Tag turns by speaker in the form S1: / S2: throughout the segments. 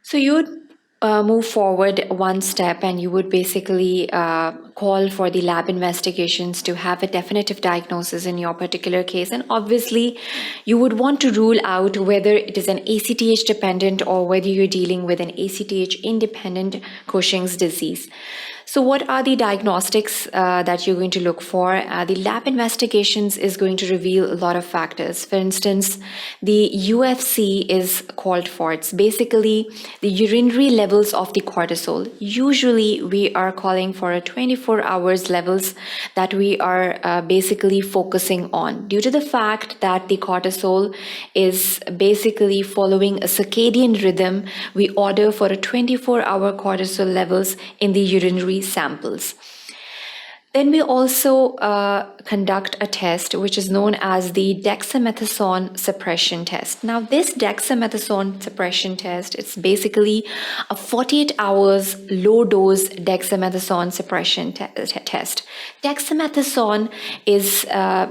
S1: So you would move forward one step and you would basically call for the lab investigations to have a definitive diagnosis in your particular case. And obviously, you would want to rule out whether it is an ACTH dependent or whether you're dealing with an ACTH independent Cushing's disease. So what are the diagnostics that you're going to look for? The lab investigations is going to reveal a lot of factors. For instance, the UFC is called for. It's basically the urinary levels of the cortisol. Usually we are calling for a 24 hours levels that we are basically focusing on due to the fact that the cortisol is basically following a circadian rhythm. We order for a 24-hour cortisol levels in the urinary samples. Then we also conduct a test which is known as the dexamethasone suppression test. Now this dexamethasone suppression test, it's basically a 48 hours low dose dexamethasone suppression test. Dexamethasone is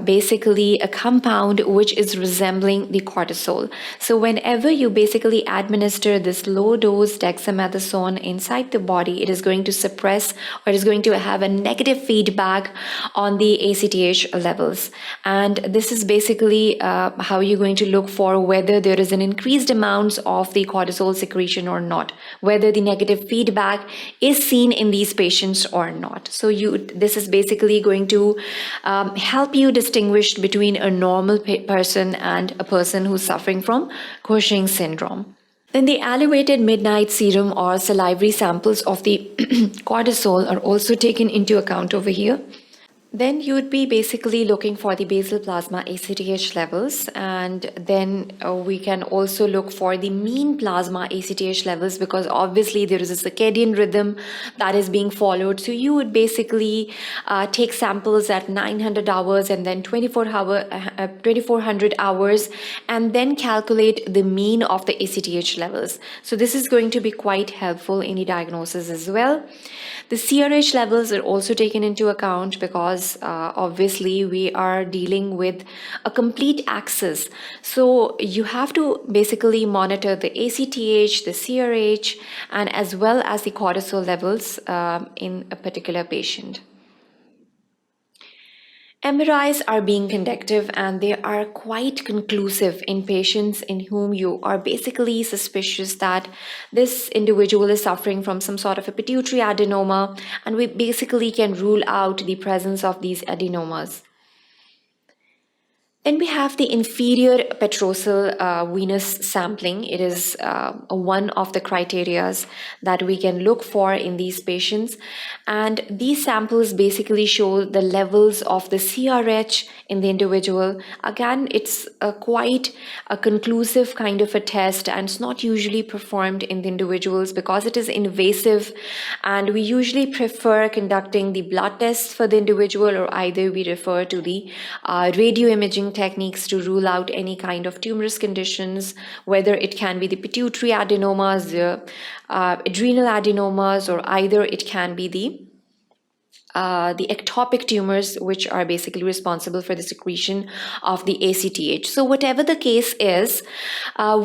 S1: basically a compound which is resembling the cortisol. So whenever you basically administer this low dose dexamethasone inside the body, it is going to suppress or it is going to have a negative feedback on the ACTH levels. And this is basically how you're going to look for whether there is an increased amount of the cortisol secretion or not, whether the negative feedback is seen in these patients or not. So this is basically going to help you distinguish between a normal person and a person who's suffering from Cushing syndrome. Then the elevated midnight serum or salivary samples of the cortisol are also taken into account over here. Then you would be basically looking for the basal plasma ACTH levels, and then we can also look for the mean plasma ACTH levels because obviously there is a circadian rhythm that is being followed. So you would basically take samples at 900 hours and then 2400 hours and then calculate the mean of the ACTH levels. So this is going to be quite helpful in the diagnosis as well. The CRH levels are also taken into account because obviously we are dealing with a complete axis. So you have to basically monitor the ACTH, the CRH, and as well as the cortisol levels in a particular patient. MRIs are being conducted and they are quite conclusive in patients in whom you are basically suspicious that this individual is suffering from some sort of a pituitary adenoma, and we basically can rule out the presence of these adenomas. Then we have the inferior petrosal venous sampling. It is one of the criterias that we can look for in these patients. And these samples basically show the levels of the CRH in the individual. Again, it's quite a conclusive kind of a test, and it's not usually performed in the individuals because it is invasive. And we usually prefer conducting the blood tests for the individual, or either we refer to the radio imaging techniques to rule out any kind of tumorous conditions, whether it can be the pituitary adenomas, the adrenal adenomas, or either it can be the ectopic tumors, which are basically responsible for the secretion of the ACTH. So whatever the case is,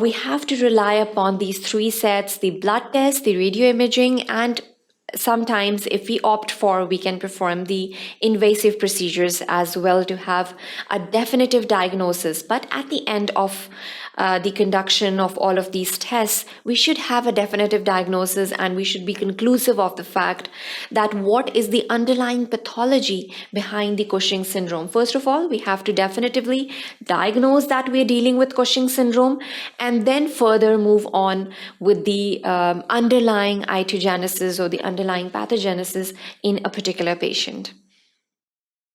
S1: we have to rely upon these three sets: the blood test, the radio imaging, and sometimes if we opt for, we can perform the invasive procedures as well to have a definitive diagnosis. But at the end of the conduction of all of these tests, we should have a definitive diagnosis, and we should be conclusive of the fact that what is the underlying pathology behind the Cushing syndrome. First of all, we have to definitively diagnose that we are dealing with Cushing syndrome, and then further move on with the underlying etiologenesis or the underlying pathogenesis in a particular patient.